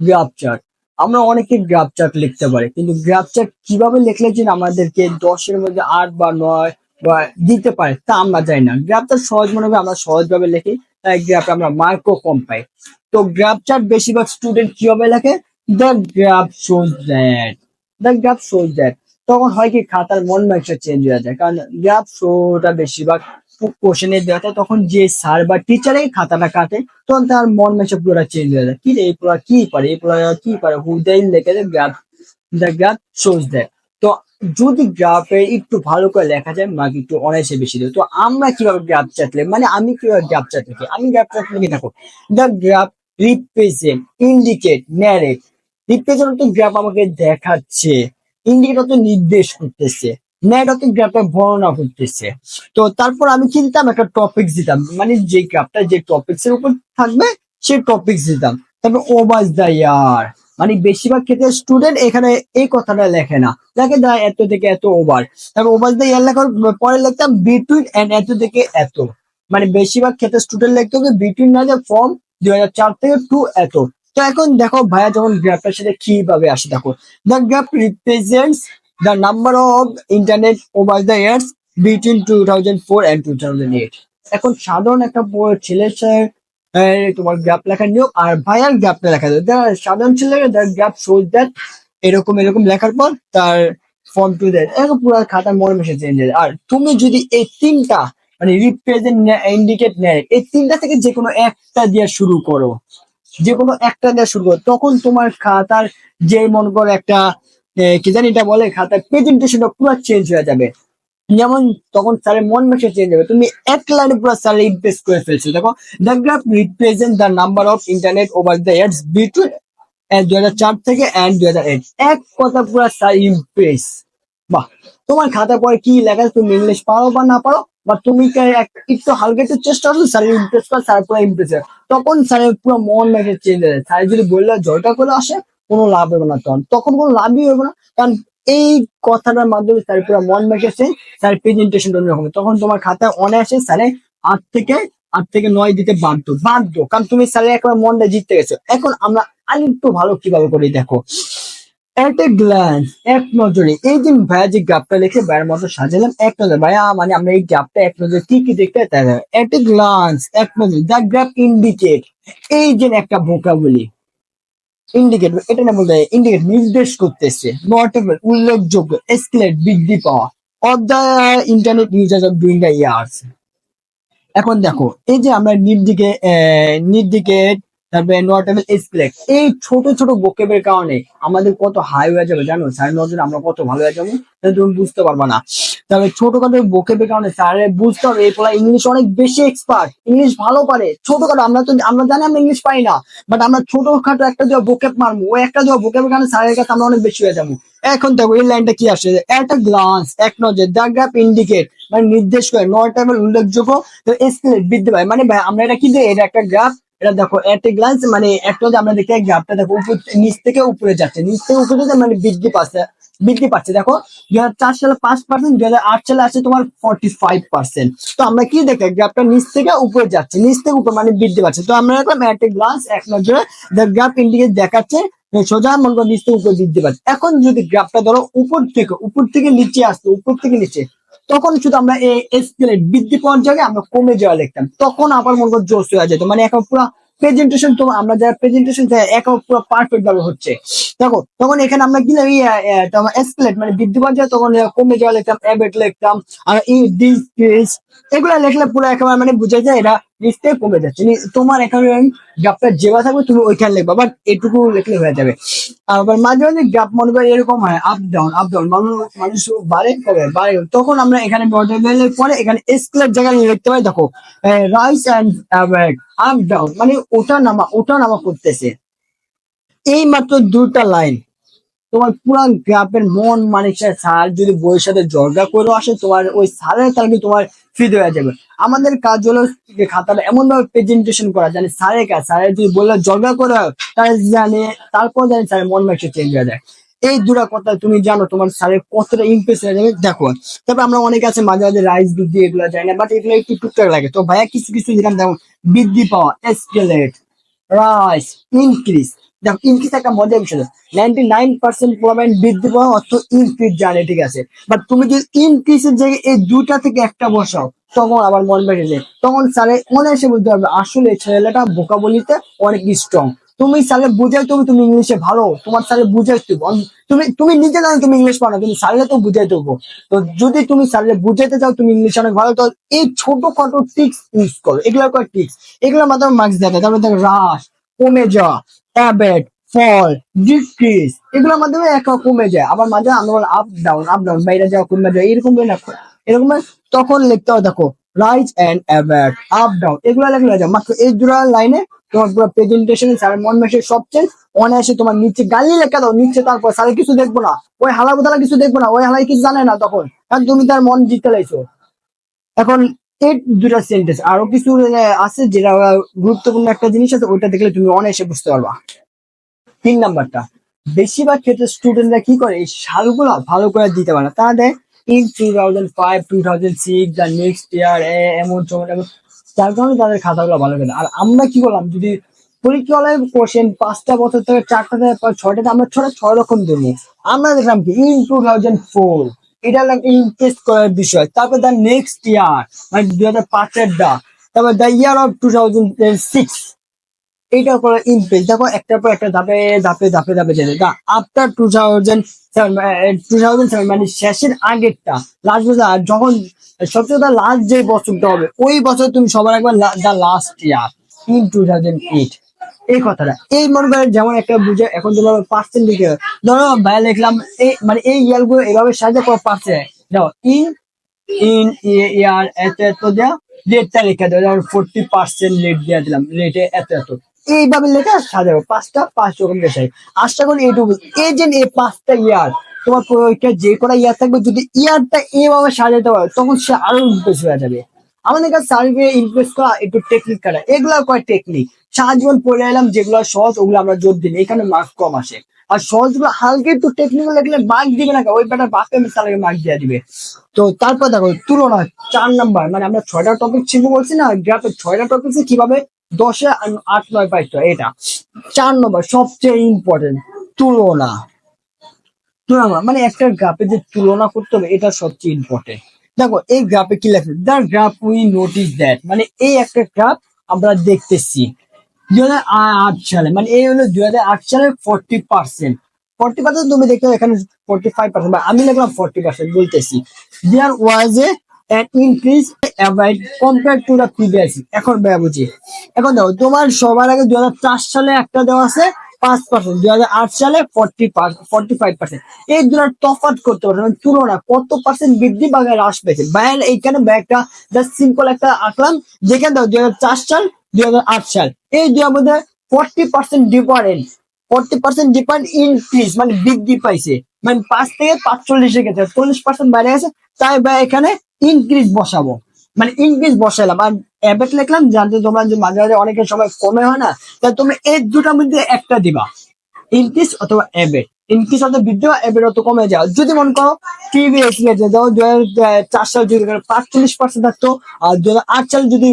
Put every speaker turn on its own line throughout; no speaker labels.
Graph chart. আমরা অনেকে graph chart লিখতে পারি, কিন্তু গ্রাফ চার্ট কিভাবে লিখলে যে আমাদেরকে 10-এর মধ্যে 8 বা 9 বা দিতে পারে তা আমরা জানি না। গ্রাফ চার্ট সহজ মনে হবে, আমরা সহজভাবে লিখি, তাই গ্রাফে আমরা মার্কও কম পাই। তো গ্রাফ চার্ট বেশিরভাগ স্টুডেন্ট কিভাবে লেখে? The graph shows that, the graph shows that. তখন হয় কি, খাতার মন মাইন্ডটা চেঞ্জ হয়ে যায়, কারণ গ্রাফ শোটা বেশিরভাগ কোশ্চেনে দেওয়া থাকে। তখন যে স্যার বা টিচারে খাতাটা কাটে, তখন তার মন মেসে পুরোটা চেঞ্জ হয়ে যায়। কি রে, এই পুরা কি পারে, এই পুরা কি পারে, হুদাই লেখে graph, the graph shows that. তো যদি গ্রাফে একটু ভালো করে লেখা যায়, মার্ক একটু অনায়াসে বেশি দেয়। তো আমরা কিভাবে গ্রাফ চার্ট লিখি, মানে আমি কিভাবে গ্রাফ চার্ট লিখি? আমি গ্রাফ চার্ট লিখে দেখো, the graph represent, indicate, narrate. Represent তো গ্রাফ আমাকে দেখাচ্ছে, ইন্ডিকেটর তো নির্দেশ করতেছে, ন্যারেট তো গ্রাফটা বর্ণনা করতেছে। তো তারপর আমি কি দিতাম, একটা টপিক দিতাম, মানে যে গ্রাফটা যে টপিক্স এর উপর থাকবে সেই টপিক্স দিতাম। তারপর ওভার দ্য ইয়ার, মানে বেশিরভাগ ক্ষেত্রে স্টুডেন্ট এখানে এই কথাটা লেখে না, লেখে দা এত থেকে এত ওভার। তারপর ওভার দ্য ইয়ার লেখার পরে লিখতাম বিটুইন এন্ড এত থেকে এত। মানে বেশিরভাগ ক্ষেত্রে স্টুডেন্ট লিখতে হবে বিটুইন, না যে ফ্রম 2004 থেকে টু এত। তো এখন দেখো ভাইয়া যখন গ্রাফটার সাথে কিভাবে আসে, দেখো the graph represents the number of internet over the years between 2004 and 2008। এখন সাধারণ একটা ছেলের সাথে তোমার গ্রাফ লেখার নিয়ম আর ভাইয়ার গ্রাফটা লেখা যায়। সাধারণ ছেলে গ্রাফ শোজ দ্যাট, এরকম এরকম লেখার পর তার ফর্ম টু দ্যাট, এরকম পুরো খাতার মনে মিশে চেঞ্জ হয়ে যায়। আর তুমি যদি এই তিনটা, মানে রিপ্রেজেন্ট, ইন্ডিকেট, নেয়, এই তিনটা থেকে যে কোনো একটা দিয়ে শুরু করো, যে কোনো একটা দিয়ে শুরু করো, তখন তোমার খাতার যে মনে করো একটা কি জানি এটা বলে, খাতার প্রেজেন্টেশনটা পুরো চেঞ্জ হয়ে যাবে। যেমন তখন স্যারের মন মেসে চেঞ্জ হবে, তুমি এক লাইনে পুরো স্যার ইমপ্রেস করে ফেলছো। দেখো, the graph represent the number of internet over the years between 2004 থেকে এন্ড 2008। এক কথা পুরো স্যার ইমপ্রেস। বাহ! তোমার খাতা পরে কি লেখা আছে, তুমি ইংলিশ পারো বা না পারো, বা তুমি একটু হালকা একটু চেষ্টা করছো, স্যার ইমপ্রেস কর, স্যার পুরো ইমপ্রেস হয়। তখন স্যারের পুরো মন মেসে চেঞ্জ হয়ে যায়। স্যার যদি বললে জয়টা করে আসে, কোনো লাভ হবে না, তখন তখন কোনো লাভই হবে না। কারণ এই কথাটার মাধ্যমে স্যার পুরো মন মেখেছে, স্যার প্রেজেন্টেশন অন্যরকম। তখন তোমার খাতায় অনায়াসে স্যারে 8 থেকে 9 দিতে বাধ্য বাধ্য, কারণ তুমি স্যারের একবার মনটা জিততে গেছো। এখন আমরা আরেকটু ভালো কিভাবে করি, দেখো, এট এ গ্ল্যান্স, এক নজরে। এই যে ভাইয়া যে গ্রাফটা লিখে ভাইয়ের মতো সাজালাম, এক নজর ভাইয়া, মানে আমরা এই গ্রাফটা এক নজরে কি কি দেখতে তাই এট এ গ্লান্স, এক নজর। দ্য গ্রাফ ইন্ডিকেট, এই যে একটা ভোকাবুলি, ইন্ডিকেট, এটা না বলতে ইন্ডিকেট নির্দেশ করতেছে, নটেবল উল্লেখযোগ্য, এসকেলেট বৃদ্ধি পাওয়া, of the internet users of doing the years. এখন দেখো, এই যে আমরা নির্দিকেট, তারপরে নটেবল, এসকেলেট, এই ছোট ছোট বকেবের কারণে আমাদের কত হাই হয়ে যাবে জানো, স্যারের নজরে আমরা কত ভালো হয়ে যাবো, তুমি বুঝতে পারবা না। তবে ছোটখাটো বকেবের কারণে স্যারের বুঝতে হবে, এই পোলা ইংলিশ অনেক বেশি এক্সপার্ট, ইংলিশ ভালো পারে। ছোটখাটো আমরা জানি আমরা ইংলিশ পাই না, বাট আমরা ছোটখাটো একটা যে বকেব মারবো, ওই একটা যে বকেবের কারণে স্যারের কাছে আমরা অনেক বেশি হয়ে যাবো। এখন দেখো এই লাইনটা কি আসে, এট আ গ্লান্স, এক নজর, দ্য গ্রাফ ইন্ডিকেট, মানে নির্দেশ করে, নটেবল উল্লেখযোগ্য, এসকেলেট বৃদ্ধি পায়। মানে ভাই আমরা এটা কি দেয়, এটা একটা গ্রাফ, এটা দেখো এট এ গ্লান্স, মানে একটা যে আমরা দেখি গ্রাফটা দেখো উপর, নিচ থেকে উপরে যাচ্ছে, নিচ থেকে উপরে যাচ্ছে, মানে বৃদ্ধি পাচ্ছে। দেখো 2004 সালে 5%, 2008 সালে আছে তোমার 45%। তো আমরা কি দেখি, গ্রাফটা নিচ থেকে উপরে যাচ্ছে, নিচ থেকে উপরে, মানে বৃদ্ধি পাচ্ছে। তো আমরা দেখলাম এট এ গ্লান্স, এক নজরে, দ্য গ্রাফ ইন্ডিকেট দেখাচ্ছে সোজা মনে করো নিচ থেকে উপরে বৃদ্ধি পাচ্ছে। এখন যদি গ্রাফটা ধরো উপর থেকে নিচে আসতো, উপর থেকে নিচে, তখন শুধু আমরা এই এসকেলেট বৃদ্ধি পাওয়ার জায়গায় আমরা কমে যাওয়া লিখতাম, তখন আবার মনে করো জোশ হয়ে যেত। মানে এখন পুরো প্রেজেন্টেশন, তো আমরা যারা প্রেজেন্টেশন এখন পুরো পারফেক্ট ভাবে হচ্ছে। দেখো তখন এখানে আমরা কি তোমার এসকেলেট মানে বৃদ্ধি পাওয়ার যায়, তখন কমে যাওয়া লিখতাম, এবেট লিখতাম। আর এই ডিক্রিজ, এগুলা লিখলে পুরো একেবারে মানে বুঝে যায় এটা নিচ থেকে কমে যাচ্ছে। তোমার এখানে গ্রাফটা যেভাবে থাকবে তুমি ওইখানে লিখবা, বাট এটুকু লিখলে হয়ে যাবে। আবার মাঝে মাঝে গ্রাফ মনে করে এরকম হয়, আপ ডাউন আপ ডাউন, মানুষ বাড়ে কবে বাড়ে, তখন আমরা এখানে নর্মালের পরে এখানে স্কেলের জায়গায় লিখতে পারি। দেখো রাইস অ্যান্ড আপ ডাউন, মানে ওটা নামা করতেছে। এই মাত্র দুটা লাইন তোমার পুরা গ্রাফের মন মানিকটা, স্যার যদি বইয়ের সাথে জর্গা করে আসে, তোমার ওই স্যারের কারণে তোমার ফিদ হয়ে যাবে। আমাদের কাজ হলো যে খাতাটা এমন ভাবে প্রেজেন্টেশন করা, জানি স্যারের কাজ, স্যারের যদি বললে জর্গা করে তাহলে জানে, তারপর জানি স্যারের মন মানিকটা চেঞ্জ হয়ে যায়। এই দুটা কথা তুমি জানো তোমার স্যারের কতটা ইমপ্রেস হয়ে যাবে। দেখো, তবে আমরা অনেকে আছে মাঝে মাঝে রাইস বৃদ্ধি এগুলো যায় না, বাট এগুলো একটু টুকটাক লাগে। তো ভাইয়া কিছু কিছু যেরকম দেখো, বৃদ্ধি পাওয়া, এসকেলেট, রাইস, ইনক্রিজ, দেখো ইনক্রিজ একটা মজার বিষয়, 99% প্রবলেম বৃদ্ধি পাওয়া অর্থ ইনক্রিজ জানে, ঠিক আছে, বাট তুমি যদি ইনক্রিজের জায়গায় এই দুটা থেকে একটা বসাও তখন আবার মন বেড়ে যায়, তখন স্যারে মনে এসে বুঝতে পারবে আসলে ছেলেটা বোকা বলিতে অনেক স্ট্রং। তুমি স্যারে বুঝাই, তুমি ইংলিশে ভালো, তোমার স্যারে বুঝাই তুমি তুমি নিজে জানো তুমি ইংলিশ পারো না, কিন্তু স্যারে তো বুঝাই দেবো। তো যদি তুমি স্যারে বুঝাইতে চাও তুমি ইংলিশ অনেক ভালো, তো এই ছোটখাটো ট্রিক্স ইউজ করো, এগুলো কয়েক ট্রিক্স, এগুলোর মাধ্যমে মার্কস দেওয়া যায়। তারপরে দেখো হ্রাস, কমে যাওয়া, অ্যাবেট, ফল, ডিক্রিজ, এগুলোর মাধ্যমে এক কমে যায়, আবার মাঝে আমরা আপ ডাউন, আপ ডাউন, বাইরে যাওয়া, কমে যাওয়া, এরকম না, এরকম তখন লিখতে হবে। দেখো রাইজ এন্ড অ্যাবেট, আপ ডাউন, এগুলো লেখলে যায় মাত্র এই দুটো লাইনে তোমার পুরো প্রেজেন্টেশন স্যার মন মেশে সবচেয়ে অনায়াসে তোমার নিচে গালি লেখা দাও নিচে, তারপর স্যার কিছু দেখবো না, ওই হালা বোতালা কিছু দেখবো না, ওই হালাই কিছু জানে না তখন, কারণ তুমি তার মন জিতে লাইছো। এখন এই দুটা সেন্টেন্স আরো কিছু আছে যেটা গুরুত্বপূর্ণ একটা জিনিস আছে, ওইটা দেখলে তুমি অনায়াসে বুঝতে পারবা। 3 নাম্বারটা, বেশিরভাগ ক্ষেত্রে স্টুডেন্টরা কি করে এই সালগুলো ভালো করে দিতে পারে না, তারা দেয় ইন 2005, 2006, দ্য নেক্সট ইয়ার, এমন চমন এমন, যার কারণে তাদের খাতাগুলো ভালো করে। আর আমরা কি করলাম, যদি পরীক্ষা হলে কোশ্চেন 5টা বছর থেকে 4টা থেকে 6টাতে আমরা 6 রকম দেবো, আমরা দেখলাম কি ইন 2004, এটা ইমপ্রেস করার বিষয়। তারপর দ্য নেক্সট ইয়ার মানে 2005-এর ডা, তারপর দ্য ইয়ার অফ 2006, এইটার পরে ইমপ্রেস, দেখো একটার পর একটা ধাপে ধাপে ধাপে ধাপে যেতে, আফটার 2007 মানে শেষের আগেরটা, লাস্ট বছর। আর যখন সবচেয়ে লাস্ট যে বছরটা হবে ওই বছর তুমি সবার একবার দ্য লাস্ট ইয়ার ইন 2008, এই কথাটা এই মনে করে যেমন একটা বুঝে। এখন তোমার পার্সেন্ট লিখে ধরো ভাই লিখলাম এই মানে এই ইয়ার গুলো এভাবে সাজা পর পার্সেন্ট দাও, ইন ইন ইয়ার এত এত দেওয়া, রেটটা রেখে দেওয়া, যেমন 40% রেট দিয়ে দিলাম, রেটে এত এত, এইভাবে লেখা সাজাবো 5 রকম দেশাই। আশা করি এইটুকু, এই যে এই 5টা ইয়ার তোমার পরীক্ষায় যে কটা ইয়ার থাকবে যদি ইয়ারটা এইভাবে সাজাতে পারো তখন সে আরো ইমপ্রেস হয়ে যাবে। আমাদের কাছে সার্ভে ইমপ্রেস করা একটু টেকনিক কাটা, এগুলো কয় টেকনিক সারা জীবন পড়ে এলাম, যেগুলো সহজ ওগুলো আমরা জোর দিই, এখানে মার্কস কম আসে। আর সহজগুলো হালকা একটু টেকনিক্যাল লাগলে মার্ক দিবে না, ওই ব্যাটার বাপে তাদেরকে মার্ক দিয়ে দিবে। তো তারপর দেখো তুলনা, 4 নাম্বার, মানে আমরা 6টা টপিক শিখবো বলছি না, গ্রাফের 6টা টপিক কিভাবে 10-এ 8, 9 পাইতো, এটা 4 নম্বর সবচেয়ে ইম্পর্টেন্ট, তুলনা। তুলনা মানে একটা গ্রাফে যে তুলনা করতে হবে এটা সবচেয়ে ইম্পর্টেন্ট। দেখো এই গ্রাফে কি লেখা, the graph we notice that, মানে এই একটা গ্রাফ আমরা দেখতেছি 2008 সালে, মানে এই হলো 2008 সালের 40%, 40% তুমি দেখতে এখানে 45%, বা আমি লিখলাম 40% বলতেছি, দেয়ার ওয়াজ এ an increase avoid compared to the previous, এখন ব্যয় বুঝি। এখন দেখো তোমার সবার আগে 2004 সালে একটা দেওয়া আছে 5%, 2008 সালে 45%, এই দুটার তফাৎ করতে পারবে, মানে তুলনা কত পার্সেন্ট বৃদ্ধি বা হ্রাস পেয়েছে। বাইরে এইখানে একটা জাস্ট সিম্পল একটা আঁকলাম, যেখানে দেখো 2004 সাল 2008 সাল, এই দুই মধ্যে 40% ডিফারেন্ট, 40% ডিফারেন্ট ইনক্রিজ মানে বৃদ্ধি পাইছে, মানে 5 থেকে 45 এ গেছে, 40% বাইরে গেছে, তাই বা এখানে ইনক্রিজ বসাবো, মানে ইনক্রিজ বসাইলাম। আর অ্যাবেট লিখলাম, জানতে তোমরা যে মাঝে মাঝে অনেকের সময় কমে হয় না, তাই তুমি এই দুটার মধ্যে একটা দিবা, ইনক্রিজ অথবা অ্যাবেট, ইনক্রিজ অত বৃদ্ধি বা অ্যাবেট অত কমে যাও। যদি মনে করো টিভিএস গেছে, ধরো 2004 সাল যদি 45% থাকতো আর 2008 সাল যদি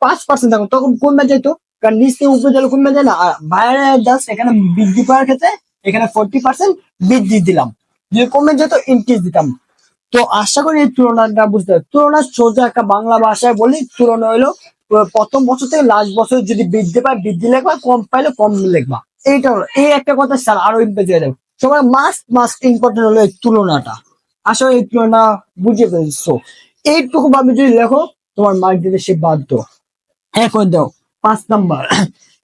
5% থাকতো তখন কমে যেত, কারণ নিচ থেকে উপরে জল কমে যায় না। আর বাইরে জাস্ট এখানে বৃদ্ধি পাওয়ার ক্ষেত্রে এখানে 40% বৃদ্ধি দিলাম, যদি কমে যেত ইনক্রিজ দিতাম। তো আশা করি এই তুলনাটা বুঝতে হবে। তুলনা সোজা একটা বাংলা ভাষায় বলি, তুলনা হলো প্রথম বছর থেকে লাস্ট বছর যদি বৃদ্ধি পায় বৃদ্ধি লিখবা, কম পাইলে কম লিখবা, এইটা হলো এই একটা কথা স্যার আরো ইম্পেক্ট দিয়ে দেবে। সবার মাস্ট ইম্পর্টেন্ট হলো এই তুলনাটা। আশা করি এই তুলনা বুঝে ফেলছো, এইটুকু ভাবে যদি লেখো তোমার মার্ক দিতে সে বাধ্য। এখন দাও 5 number,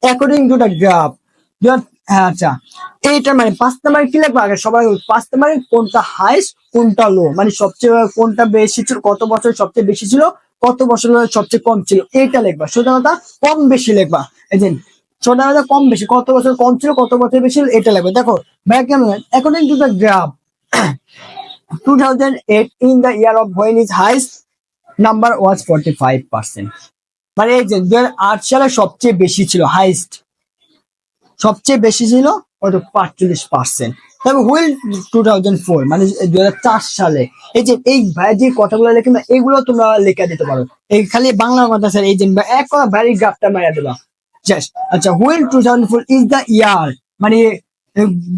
according to the graph, হ্যাঁ আচ্ছা, এইটা মানে 5 নাম্বার কি লিখবো আগে সবাই, 5 নাম্বারে কোনটা হাইস্ট কোনটা লো, মানে সবচেয়ে কোনটা বেশি ছিল, কত বছর সবচেয়ে বেশি ছিল, কত বছর সবচেয়ে কম ছিল, এইটা লিখবা। সোজা কথা কম বেশি লিখবা, এই যে সোজা কথা কম বেশি, কত বছর কম ছিল কত বছর বেশি ছিল, এটা লিখবে। দেখো ভাই কেমন, according to the graph 2008 in the year of when his highest number was 45%, মানে এই যে 2008 সালে সবচেয়ে বেশি ছিল, হাইস্ট সবচেয়ে বেশি ছিল কত 45%। তবে হুইল 2004 মানে 2004 সালে, এই যে এই ভাই যে কথাগুলো লেখে না এগুলো তোমরা লেখা দিতে পারো, এই খালি বাংলা কথা স্যার, এই যে এক কথা ভারী গ্রাফটা মারা দিবা জাস্ট। আচ্ছা হুইল 2004 ইজ দ্য ইয়ার মানে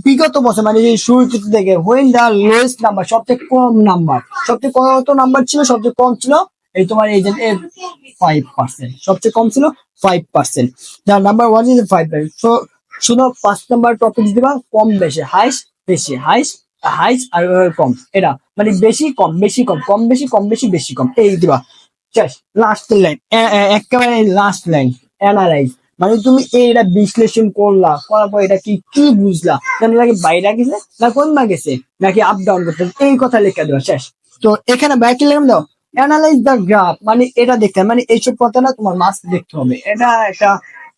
বিগত বছর মানে এই শুরু থেকে হোয়েন দা লোয়েস্ট নাম্বার, সবচেয়ে কম নাম্বার, সবচেয়ে কত নাম্বার ছিল, সবচেয়ে কম ছিল এই তোমার এই যে 5%, সবচেয়ে কম ছিল 5%। যার নাম্বার ওয়ান ইজ 5%। সো শুধু 5 নাম্বার টপিক দিবা, কম বেশি, হাইস বেশি, হাইস হাইস আর কম, এটা মানে বেশি কম বেশি কম, কম বেশি কম বেশি বেশি কম, এই দিবা। লাস্ট লাইন, একেবারে লাস্ট লাইন, অ্যানালাইজ, মানে তুমি এইটা বিশ্লেষণ করলা, করার পর এটা কি কি বুঝলা, মানে নাকি বাইরে গেছে না কোন মা গেছে নাকি আপ ডাউন করতে, এই কথা লেখা দেওয়া শেষ। তো এখানে বাইকে লিখলাম দাও অ্যানালাইজ দ্য গ্রাফ, মানে এটা দেখতে মানে এইসব কথা না তোমার মাস্ক দেখতে হবে, এটা একটা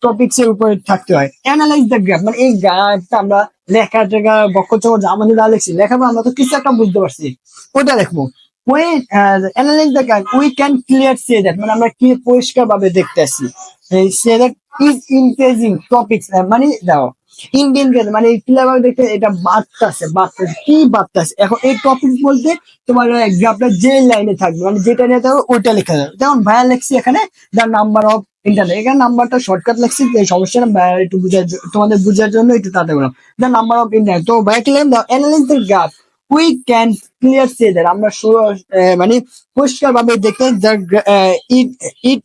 টপিক্স এর উপরে থাকতে হয়। অ্যানালাইজ দ্য গ্রাফ মানে এই গ্রাফটা আমরা লেখা টেখা বক্ষ চক্র যা আমাদের যা লিখছি লেখাবো, আমরা তো কিছু একটা বুঝতে পারছি, ওটা দেখবো। when analyze the gap we can clear say that মানে আমরা কি পরিষ্কার ভাবে দেখতেছি, say that is increasing topics মানে দাও ইন্ডিয়ান মানে ক্লিয়ার ভাবে দেখতে এটা বাড়তাছে বাড়তাছে কি বাড়তাছে। এখন এই টপিক বলতে তোমার গ্রাফটা যে লাইনে থাকবে মানে যেটা নিয়ে থাকবে ওইটা লেখা যাবে। যেমন ভাইয়া লেখছি এখানে দ্য নাম্বার অফ ইন্টারনেট, এখানে নাম্বারটা শর্টকাট লেখছি, এই সমস্যা না ভাইয়া একটু বুঝার তোমাদের বুঝার জন্য একটু তাড়াতাড়ি বললাম দ্য নাম্বার অফ ইন্টারনেট। তো ভাইয়া কি লিখলাম, the analyse the graph we can clear say that আমরা মানে পরিষ্কার ভাবে দেখতে ইট ইট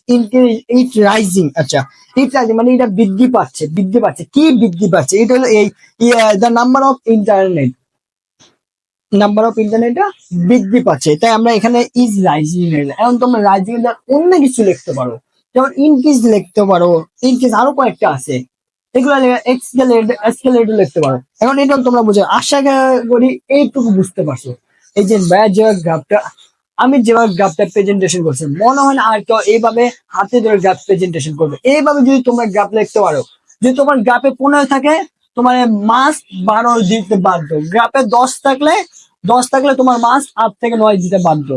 ইট রাইজিং, আচ্ছা ইট রাইজিং মানে এটা বৃদ্ধি পাচ্ছে, বৃদ্ধি পাচ্ছে কি বৃদ্ধি পাচ্ছে, এটা হলো এই the number of internet, number of ইন্টারনেটটা বৃদ্ধি পাচ্ছে, তাই আমরা এখানে ইজ রাইজিং। এখন তোমরা রাইজিং অন্য কিছু লিখতে পারো, যেমন ইনক্রিজ লিখতে পারো, ইনক্রিজ আরো কয়েকটা আছে, এগুলো এক্সকেলেটর লিখতে পারো। এখন এটা তোমরা বুঝো, আশা করি এইটুকু বুঝতে পারছো। এই যে ভাইয়া যেভাবে গ্রাফটা আমি যেভাবে গ্রাফটা প্রেজেন্টেশন করছি, মনে হয় না আর কেউ এইভাবে হাতে ধরে গ্রাফ প্রেজেন্টেশন করবে। এইভাবে যদি তোমরা গ্রাফ লিখতে পারো, যদি তোমার গ্রাফে 15 থাকে তোমার মাস 12 দিতে বাধ্য, গ্রাফে 10 থাকলে তোমার মাস 8 থেকে 9 দিতে বাধ্য।